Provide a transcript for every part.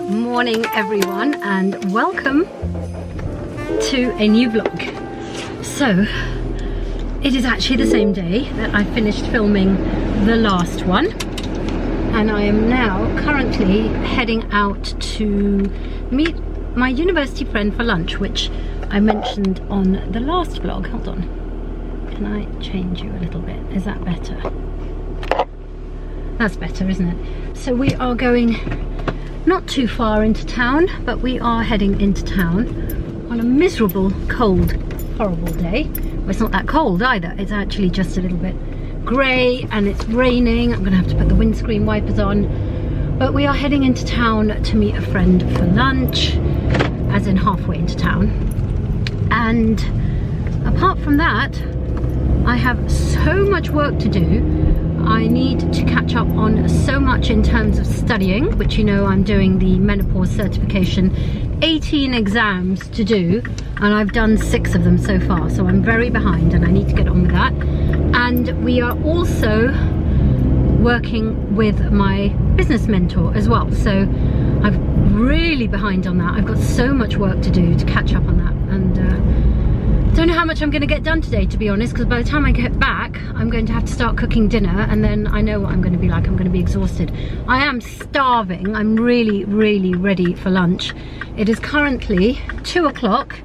morning everyone, and welcome to a new vlog. So it is actually the same day that I finished filming the last one, and I am now currently heading out to meet my university friend for lunch, which I mentioned on the last vlog. Hold on, can I change you a little bit? Is that better? That's better, isn't it? So we are going not too far into town, but we are heading into town on a miserable, cold, horrible day. Well, it's not that cold either. It's actually just a little bit grey and it's raining. I'm gonna have to put the windscreen wipers on. But we are heading into town to meet a friend for lunch, as in halfway into town. And apart from that, I have so much work to do. I need to catch up on so much in terms of studying, which you know I'm doing the menopause certification, 18 exams to do, and I've done 6 of them so far, so I'm very behind and I need to get on with that. And we are also working with my business mentor as well, so I'm really behind on that. I've got so much work to do to catch up on that, and don't know how much I'm going to get done today, to be honest, because by the time I get back I'm going to have to start cooking dinner, and then I know what I'm going to be like. I'm going to be exhausted. I am starving. I'm really ready for lunch. It is currently 2 o'clock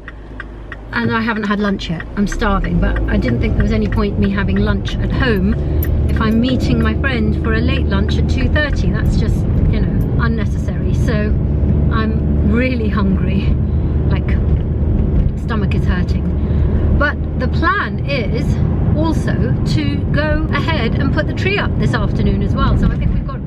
and I haven't had lunch yet. I'm starving, but I didn't think there was any point me having lunch at home if I'm meeting my friend for a late lunch at 2:30. That's just, you know, unnecessary. So I'm really hungry, like stomach is hurting. But the plan is also to go ahead and put the tree up this afternoon as well. So I think we've got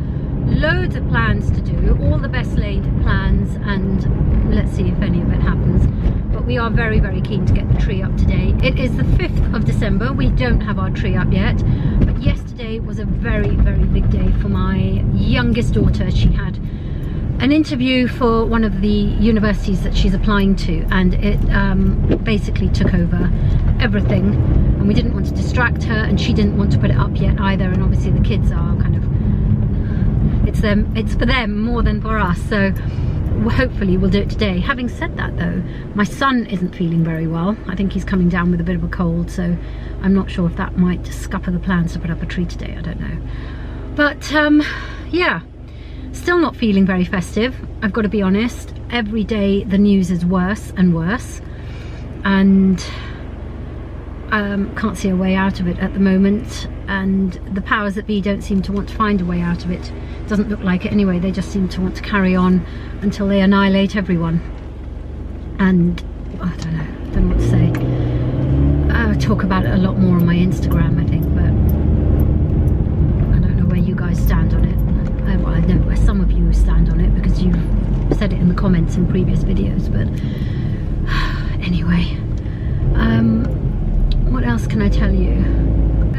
loads of plans to do, all the best laid plans, and let's see if any of it happens. But we are very keen to get the tree up today. It is the 5th of December. We don't have our tree up yet, but yesterday was a very big day for my youngest daughter. She had an interview for one of the universities that she's applying to, and it basically took over everything, and we didn't want to distract her, and she didn't want to put it up yet either, and obviously the kids are kind of, it's for them more than for us, so hopefully we'll do it today. Having said that though, my son isn't feeling very well. I think he's coming down with a bit of a cold, so I'm not sure if that might scupper the plans to put up a tree today. I don't know, but yeah, still not feeling very festive, I've got to be honest. Every day the news is worse and worse, and can't see a way out of it at the moment, and the powers that be don't seem to want to find a way out of it. Doesn't look like it anyway. They just seem to want to carry on until they annihilate everyone. And I don't know what to say. I'll talk about it a lot more on my Instagram, I think, but I don't know where you guys stand on it. Well, I know where some of you stand on it because you've said it in the comments in previous videos, but anyway, what else can I tell you?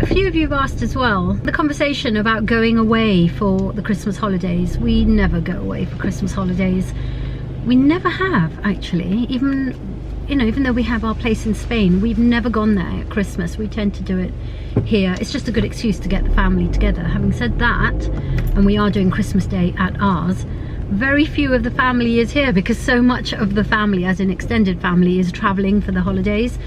A few of you have asked as well, the conversation about going away for the Christmas holidays. We never go away for Christmas holidays. We never have, actually. Even, you know, even though we have our place in Spain, we've never gone there at Christmas. We tend to do it here. It's just a good excuse to get the family together. Having said that, and we are doing Christmas Day at ours, very few of the family is here because so much of the family, as in extended family, is traveling for the holidays.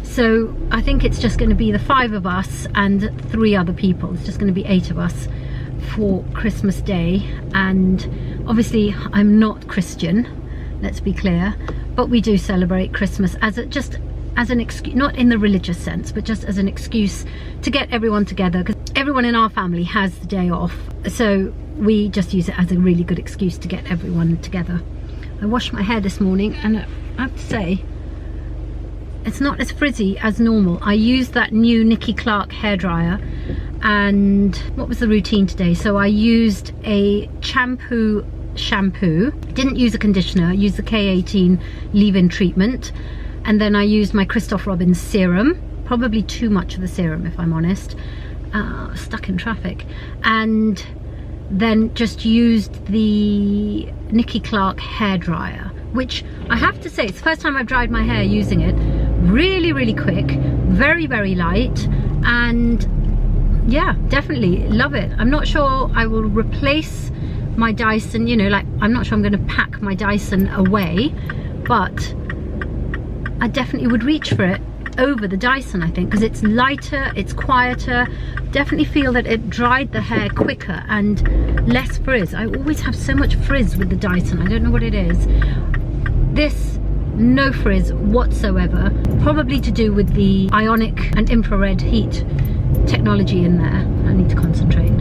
So I think it's just going to be the 5 of us and 3 other people. It's just going to be 8 of us for Christmas Day. And obviously I'm not Christian, let's be clear, but we do celebrate Christmas as an excuse, not in the religious sense, but just as an excuse to get everyone together, because everyone in our family has the day off, so we just use it as a really good excuse to get everyone together. I washed my hair this morning, and I have to say it's not as frizzy as normal. I used that new Nikki Clark hairdryer, and what was the routine today? So I used a shampoo, didn't use a conditioner, I used the K18 leave-in treatment, and then I used my Christoph Robin's serum, probably too much of the serum if I'm honest, stuck in traffic, and then just used the Nikki Clark hairdryer, which I have to say, it's the first time I've dried my hair using it. Really quick, very light, and yeah, definitely love it. I'm not sure I will replace my Dyson, you know, like I'm not sure I'm going to pack my Dyson away, but I definitely would reach for it over the Dyson, I think, because it's lighter, it's quieter. Definitely feel that it dried the hair quicker and less frizz. I always have so much frizz with the Dyson, I don't know what it is. This, no frizz whatsoever, probably to do with the ionic and infrared heat technology in there. I need to concentrate.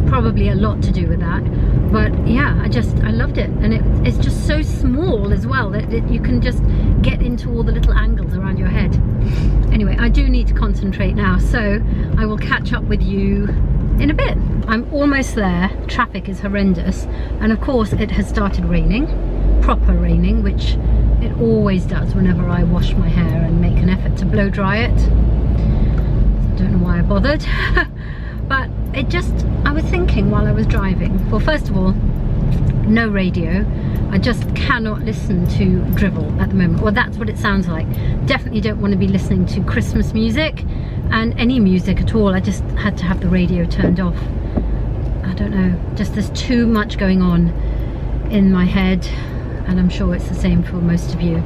Probably a lot to do with that, but yeah, I loved it. And it's just so small as well that you can just get into all the little angles around your head. Anyway, I do need to concentrate now, so I will catch up with you in a bit. I'm almost there. Traffic is horrendous, and of course it has started raining, proper raining, which it always does whenever I wash my hair and make an effort to blow dry it. I don't know why I bothered. But it just, I was thinking while I was driving, well, first of all, no radio. I just cannot listen to drivel at the moment. Well, that's what it sounds like. Definitely don't want to be listening to Christmas music and any music at all. I just had to have the radio turned off. I don't know, just there's too much going on in my head, and I'm sure it's the same for most of you.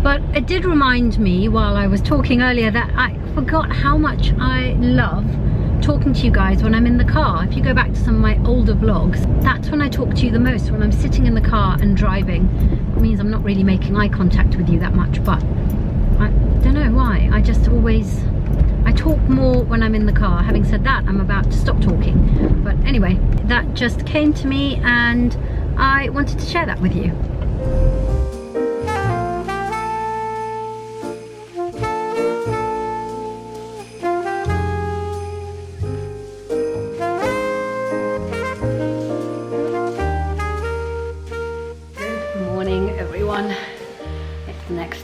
But it did remind me while I was talking earlier that I forgot how much I love talking to you guys when I'm in the car. If you go back to some of my older vlogs, that's when I talk to you the most, when I'm sitting in the car and driving. It means I'm not really making eye contact with you that much, but I don't know why. I talk more when I'm in the car. Having said that, I'm about to stop talking. But anyway, that just came to me and I wanted to share that with you.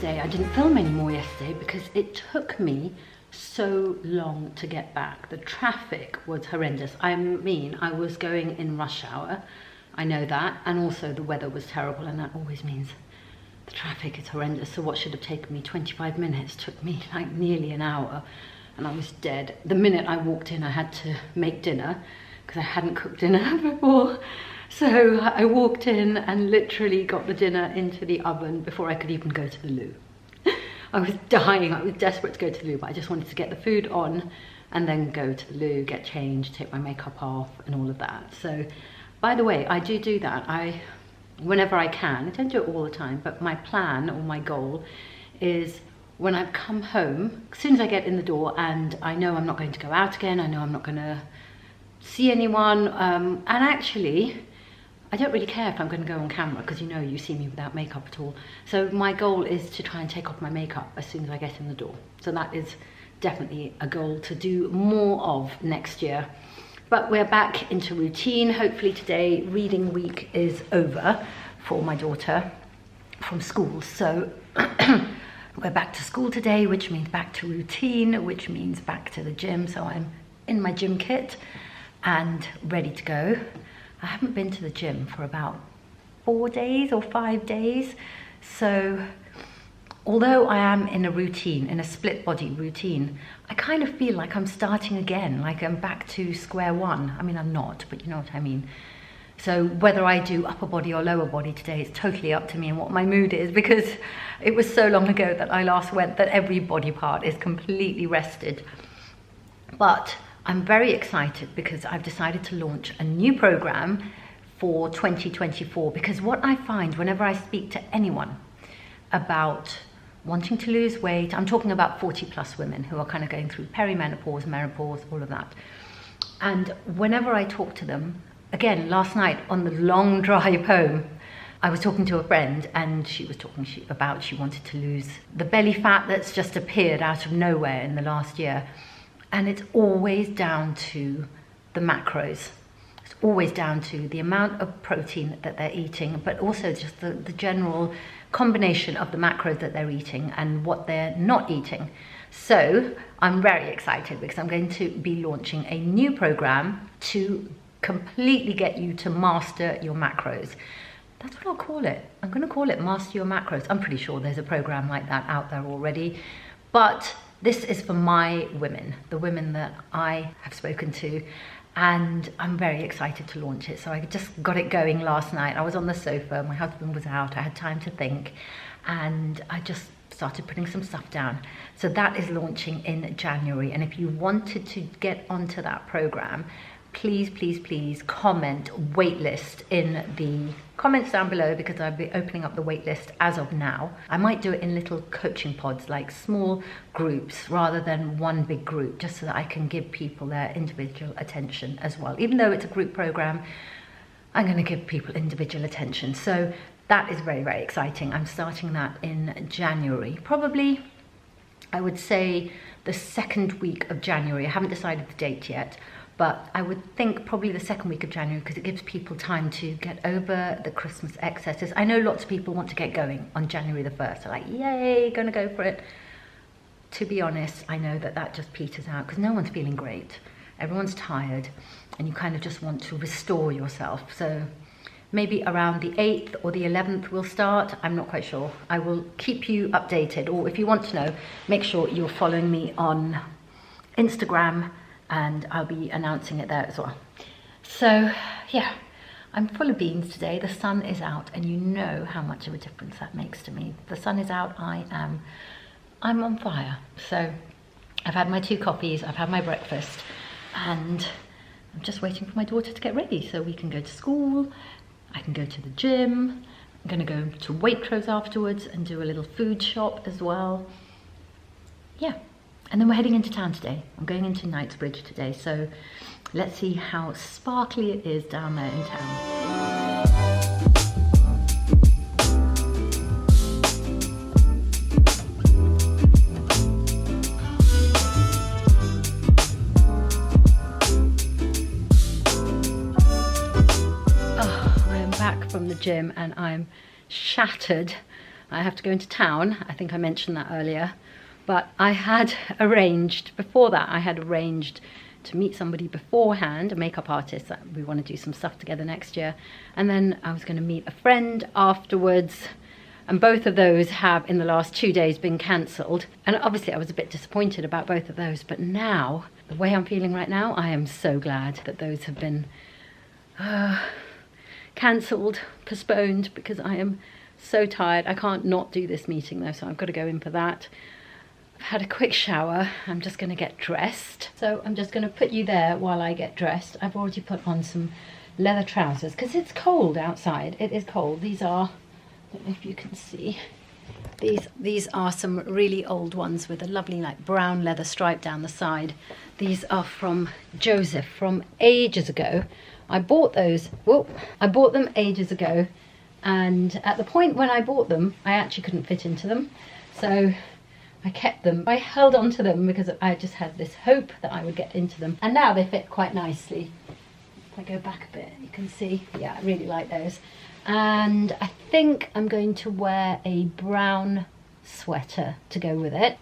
I didn't film anymore yesterday because it took me so long to get back. The traffic was horrendous. I mean, I was going in rush hour, I know that, and also the weather was terrible, and that always means the traffic is horrendous. So what should have taken me 25 minutes took me like nearly an hour, and I was dead. The minute I walked in, I had to make dinner because I hadn't cooked dinner before. So I walked in and literally got the dinner into the oven before I could even go to the loo. I was dying, I was desperate to go to the loo, but I just wanted to get the food on and then go to the loo, get changed, take my makeup off and all of that. So, by the way, I do that. Whenever I can, I don't do it all the time, but my plan or my goal is when I've come home, as soon as I get in the door and I know I'm not going to go out again, I know I'm not going to see anyone, and actually, I don't really care if I'm going to go on camera because you know you see me without makeup at all. So my goal is to try and take off my makeup as soon as I get in the door. So that is definitely a goal to do more of next year. But we're back into routine. Hopefully today reading week is over for my daughter from school. So we're back to school today, which means back to routine, which means back to the gym. So I'm in my gym kit and ready to go. I haven't been to the gym for about 4 days or 5 days. So although I am in a routine, in a split body routine, I kind of feel like I'm starting again, like I'm back to square one. I mean, I'm not, but you know what I mean. So whether I do upper body or lower body today is totally up to me and what my mood is, because it was so long ago that I last went that every body part is completely rested. But I'm very excited because I've decided to launch a new program for 2024, because what I find whenever I speak to anyone about wanting to lose weight, I'm talking about 40+ women who are kind of going through perimenopause, menopause, all of that. And whenever I talk to them, again, last night on the long drive home, I was talking to a friend and she was talking about she wanted to lose the belly fat that's just appeared out of nowhere in the last year. And it's always down to the macros. It's always down to the amount of protein that they're eating, but also just the general combination of the macros that they're eating and what they're not eating. So I'm very excited because I'm going to be launching a new program to completely get you to master your macros. That's what I'll call it. I'm going to call it Master Your Macros. I'm pretty sure there's a program like that out there already, but this is for my women, the women that I have spoken to, and I'm very excited to launch it. So I just got it going last night. I was on the sofa, my husband was out, I had time to think, and I just started putting some stuff down. So that is launching in January, and if you wanted to get onto that program, please, please, please comment waitlist in the comments down below, because I'll be opening up the waitlist as of now. I might do it in little coaching pods, like small groups rather than one big group, just so that I can give people their individual attention as well. Even though it's a group program, I'm going to give people individual attention. So that is very, very exciting. I'm starting that in January, probably, I would say the second week of January. I haven't decided the date yet, but I would think probably the second week of January, because it gives people time to get over the Christmas excesses. I know lots of people want to get going on January the 1st. They're like, yay, gonna go for it. To be honest, I know that that just peters out because no one's feeling great. Everyone's tired, and you kind of just want to restore yourself. So maybe around the 8th or the 11th we'll start. I'm not quite sure. I will keep you updated, or if you want to know, make sure you're following me on Instagram, and I'll be announcing it there as well. So yeah, I'm full of beans today. The sun is out, and you know how much of a difference that makes to me. The sun is out, I'm on fire. So I've had my 2 coffees, I've had my breakfast, and I'm just waiting for my daughter to get ready so we can go to school. I can go to the gym. I'm gonna go to Waitrose afterwards and do a little food shop as well. Yeah, and then we're heading into town today. I'm going into Knightsbridge today, so let's see how sparkly it is down there in town. From the gym, and I'm shattered. I have to go into town. I think I mentioned that earlier, but I had arranged before that, I had arranged to meet somebody beforehand, a makeup artist, that we want to do some stuff together next year, and then I was going to meet a friend afterwards, and both of those have in the last 2 days been cancelled, and obviously I was a bit disappointed about both of those, but now, the way I'm feeling right now, I am so glad that those have been cancelled, postponed, because I am so tired. I can't not do this meeting though, so I've got to go in for that. I've had a quick shower. I'm just going to get dressed. So I'm just going to put you there while I get dressed. I've already put on some leather trousers because it's cold outside. It is cold. These are, I don't know if you can see, these are some really old ones with a lovely like brown leather stripe down the side. These are from Joseph from ages ago. I bought those, I bought them ages ago, and at the point when I bought them, I actually couldn't fit into them. So I kept them. I held on to them because I just had this hope that I would get into them. And now they fit quite nicely. If I go back a bit, you can see, yeah, I really like those. And I think I'm going to wear a brown sweater to go with it.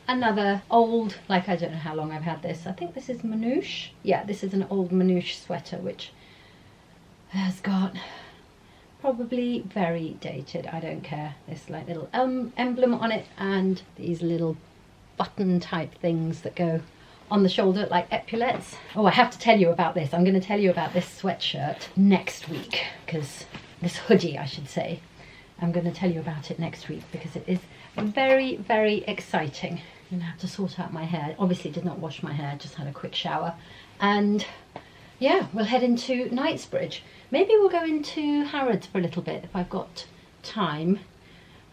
Another old, like I don't know how long I've had this. I think this is Manouche. Yeah, this is an old Manouche sweater, which has got probably very dated. I don't care. This like little emblem on it, and these little button type things that go on the shoulder like epaulettes. Oh, I have to tell you about this. I'm going to tell you about this sweatshirt next week, because this hoodie, I should say. I'm going to tell you about it next week because it is very, very exciting. I'm going to have to sort out my hair. Obviously did not wash my hair, just had a quick shower. And yeah, we'll head into Knightsbridge. Maybe we'll go into Harrods for a little bit if I've got time.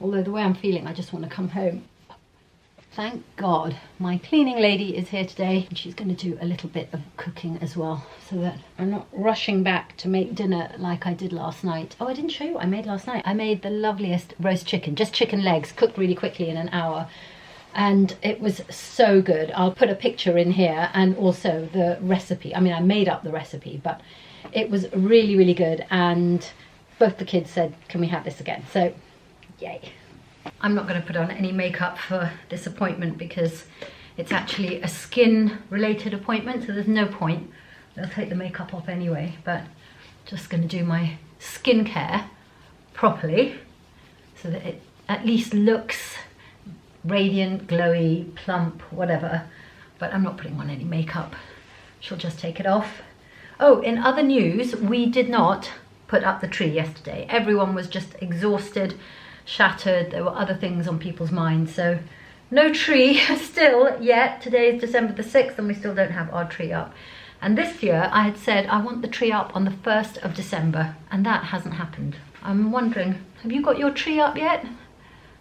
Although the way I'm feeling, I just want to come home. Thank God my cleaning lady is here today, and she's going to do a little bit of cooking as well, so that I'm not rushing back to make dinner like I did last night. Oh, I didn't show you what I made last night. I made the loveliest roast chicken, just chicken legs, cooked really quickly in an hour. And it was so good. I'll put a picture in here, and also the recipe. I mean, I made up the recipe, but it was really, really good. And both the kids said, can we have this again? So, yay. I'm not going to put on any makeup for this appointment because it's actually a skin related appointment, so there's no point. I'll take the makeup off anyway, but just going to do my skincare properly so that it at least looks radiant, glowy, plump, whatever, but I'm not putting on any makeup. she'll just take it off. Oh, in other news, we did not put up the tree yesterday. Everyone was just exhausted, shattered. There were other things on people's minds, so no tree still yet. Today is December the 6th and we still don't have our tree up. And this year I had said I want the tree up on the 1st of December, and that hasn't happened. I'm wondering, have you got your tree up yet?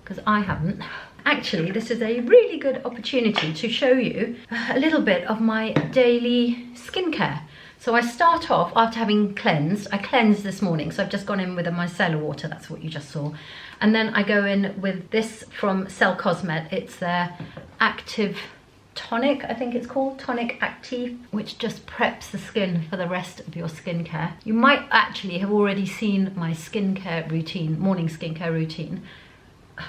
Because I haven't. Actually, this is a really good opportunity to show you a little bit of my daily skincare. So I start off after having cleansed. I cleansed this morning, so I've just gone in with a micellar water, that's what you just saw. And then I go in with this from Cell Cosmet. It's their Active Tonic, I think it's called, Tonic Active, which just preps the skin for the rest of your skincare. You might actually have already seen my skincare routine, morning skincare routine,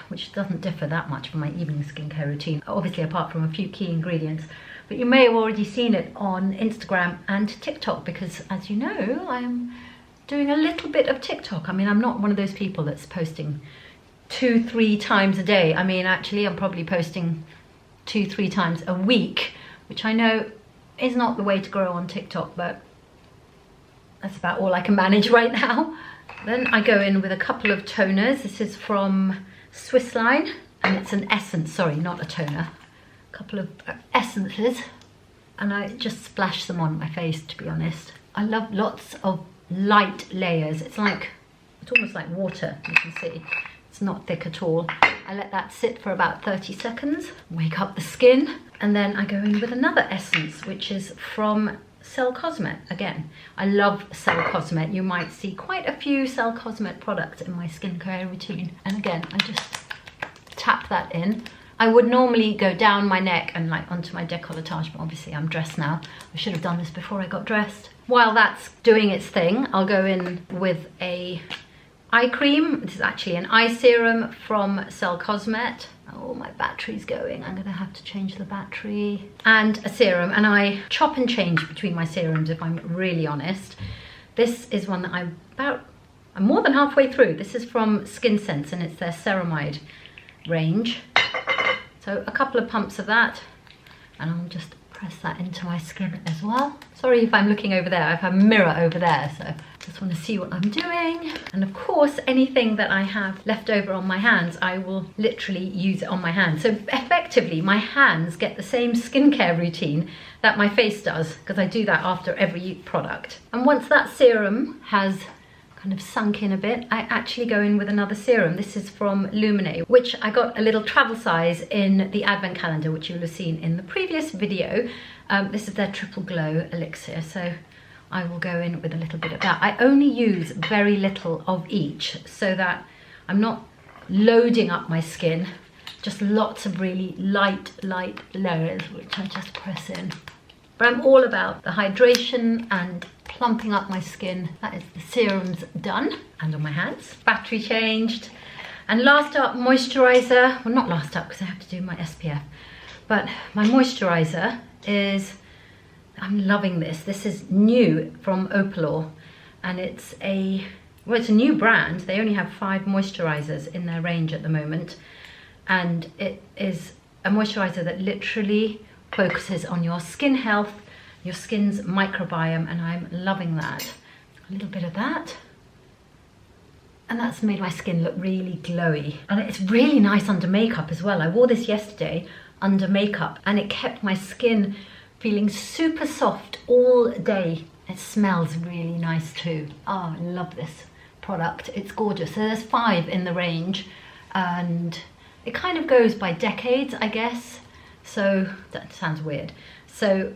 which doesn't differ that much from my evening skincare routine, obviously apart from a few key ingredients. But you may have already seen it on Instagram and TikTok, because as you know, I'm doing a little bit of TikTok. I mean, I'm not one of those people that's posting 2-3 times a day. I mean, actually, I'm probably posting 2-3 times a week, which I know is not the way to grow on TikTok, but that's about all I can manage right now. Then I go in with a couple of toners. This is from Swissline, and it's an essence, sorry, not a toner. A couple of essences, and I just splash them on my face, to be honest. I love lots of light layers. It's almost like water, you can see. It's not thick at all. I let that sit for about 30 seconds, wake up the skin, and then I go in with another essence, which is from Cell Cosmet. Again, I love Cell Cosmet. You might see quite a few Cell Cosmet products in my skincare routine. And again, I just tap that in. I would normally go down my neck and like onto my décolletage, but obviously I'm dressed now. I should have done this before I got dressed. While that's doing its thing, I'll go in with a eye cream. This is actually an eye serum from Cell Cosmet. Oh, my battery's going. I'm gonna have to change the battery. And a serum, and I chop and change between my serums if I'm really honest. This is one that I'm more than halfway through. This is from Skin Sense, and it's their ceramide range. So a couple of pumps of that, and I'll just press that into my skin as well. Sorry if I'm looking over there, I have a mirror over there, so just want to see what I'm doing. And of course, anything that I have left over on my hands, I will literally use it on my hands. So effectively, my hands get the same skincare routine that my face does, because I do that after every product. And once that serum has kind of sunk in a bit, I actually go in with another serum. This is from Lumine, which I got a little travel size in the advent calendar, which you'll have seen in the previous video. This is their Triple Glow Elixir, so I will go in with a little bit of that. I only use very little of each, so that I'm not loading up my skin, just lots of really light layers, which I just press in. But I'm all about the hydration and plumping up my skin. That is the serums done, and on my hands. Battery changed. And last up, moisturizer. Well, not last up because I have to do my SPF, but my moisturizer is, I'm loving this. This is new from Opalor, and it's a new brand. They only have 5 moisturizers in their range at the moment, and it is a moisturizer that literally focuses on your skin health, your skin's microbiome, and I'm loving that. A little bit of that, and that's made my skin look really glowy, and it's really nice under makeup as well. I wore this yesterday under makeup, and it kept my skin feeling super soft all day. It smells really nice too. Oh, I love this product. It's gorgeous. So there's 5 in the range, and it kind of goes by decades, I guess. So that sounds weird. So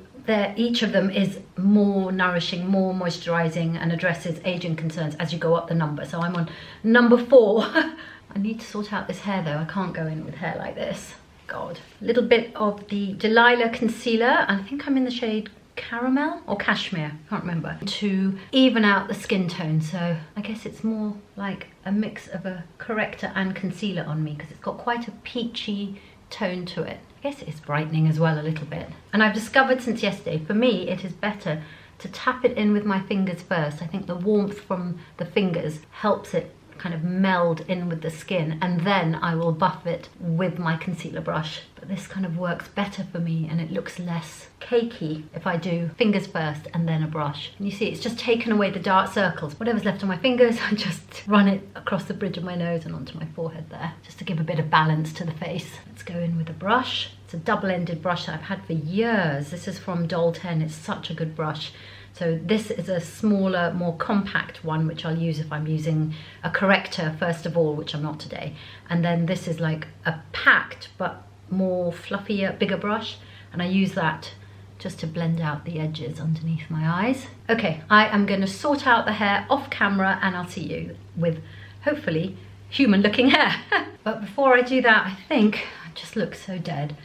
each of them is more nourishing, more moisturizing, and addresses aging concerns as you go up the number. So I'm on number 4. I need to sort out this hair though. I can't go in with hair like this. God. A little bit of the Delilah concealer. I think I'm in the shade Caramel or Cashmere, can't remember, to even out the skin tone. So I guess it's more like a mix of a corrector and concealer on me, because it's got quite a peachy tone to it. I guess it is brightening as well a little bit. And I've discovered since yesterday, for me, it is better to tap it in with my fingers first. I think the warmth from the fingers helps it kind of meld in with the skin, and then I will buff it with my concealer brush. but this kind of works better for me and it looks less cakey if I do fingers first and then a brush. And you see it's just taken away the dark circles. Whatever's left on my fingers, I just run it across the bridge of my nose and onto my forehead there, just to give a bit of balance to the face. Let's go in with a brush. It's a double-ended brush that I've had for years. This is from Doll 10. It's such a good brush. So this is a smaller, more compact one, which I'll use if I'm using a corrector first of all, which I'm not today. And then this is like a packed but more fluffier, bigger brush. And I use that just to blend out the edges underneath my eyes. Okay, I am going to sort out the hair off camera and I'll see you with hopefully human looking hair. But before I do that, I think I just look so dead.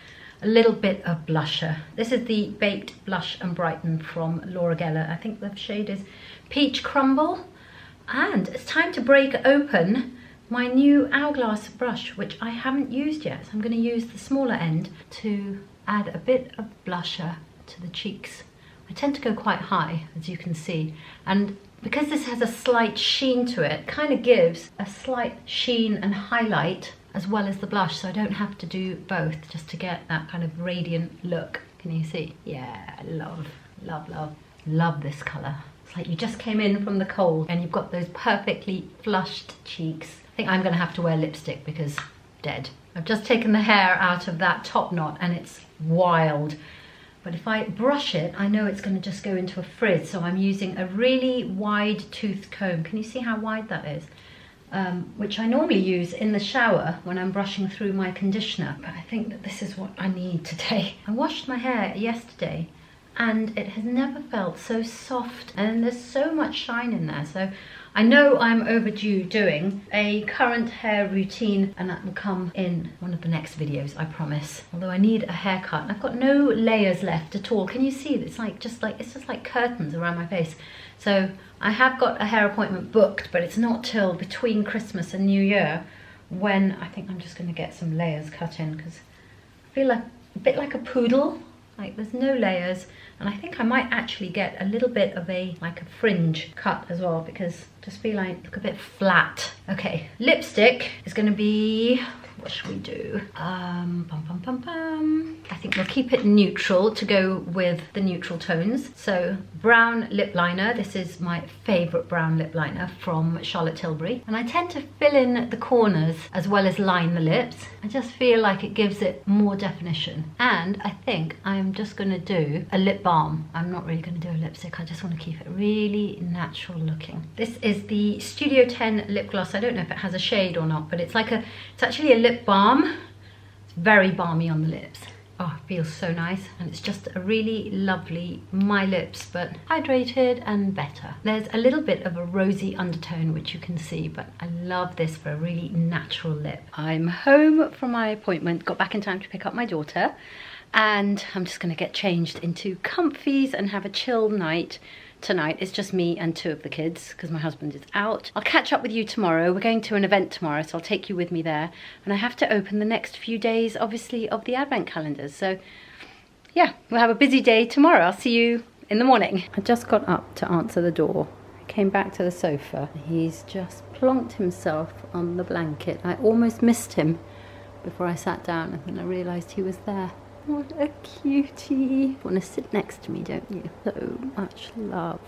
A little bit of blusher. This is the Baked Blush and Brighten from Laura Geller. I think the shade is Peach Crumble. And it's time to break open my new Hourglass brush, which I haven't used yet. So I'm going to use the smaller end to add a bit of blusher to the cheeks. I tend to go quite high, as you can see. And because this has a slight sheen to it, kind of gives a slight sheen and highlight as well as the blush, so I don't have to do both, just to get that kind of radiant look. Can you see? Yeah, love, love, love, love this colour. It's like you just came in from the cold and you've got those perfectly flushed cheeks. I think I'm gonna have to wear lipstick because dead. I've just taken the hair out of that top knot and it's wild. But if I brush it, I know it's gonna just go into a frizz, so I'm using a really wide toothed comb. Can you see how wide that is? Which I normally use in the shower when I'm brushing through my conditioner, but I think that this is what I need today. I washed my hair yesterday and it has never felt so soft, and there's so much shine in there, so I know I'm overdue doing a current hair routine, and that will come in one of the next videos, I promise. Although I need a haircut and I've got no layers left at all. Can you see? It's just like curtains around my face. So I have got a hair appointment booked, but it's not till between Christmas and New Year when I think I'm just going to get some layers cut in, because I feel like a bit like a poodle. Like there's no layers, and I think I might actually get a little bit of a fringe cut as well, because I just feel like I look a bit flat. Okay, lipstick is going to be, what should we do? I think we'll keep it neutral to go with the neutral tones. So brown lip liner. This is my favourite brown lip liner from Charlotte Tilbury. And I tend to fill in the corners as well as line the lips. I just feel like it gives it more definition. And I think I'm just going to do a lip balm. I'm not really going to do a lipstick. I just want to keep it really natural looking. This is the Studio 10 lip gloss. I don't know if it has a shade or not, but it's actually a lip balm. It's very balmy on the lips. Oh, it feels so nice, and it's just a really lovely My Lips, but hydrated and better. There's a little bit of a rosy undertone, which you can see, but I love this for a really natural lip. I'm home from my appointment, got back in time to pick up my daughter, and I'm just gonna get changed into comfies and have a chill night. Tonight it's just me and 2 of the kids because my husband is out. I'll catch up with you tomorrow. We're going to an event tomorrow, so I'll take you with me there. And I have to open the next few days, obviously, of the advent calendars. So yeah, we'll have a busy day tomorrow. I'll see you in the morning. I just got up to answer the door. I came back to the sofa. He's just plonked himself on the blanket. I almost missed him before I sat down, and then I realised he was there. What a cutie. You want to sit next to me, don't you? So much love.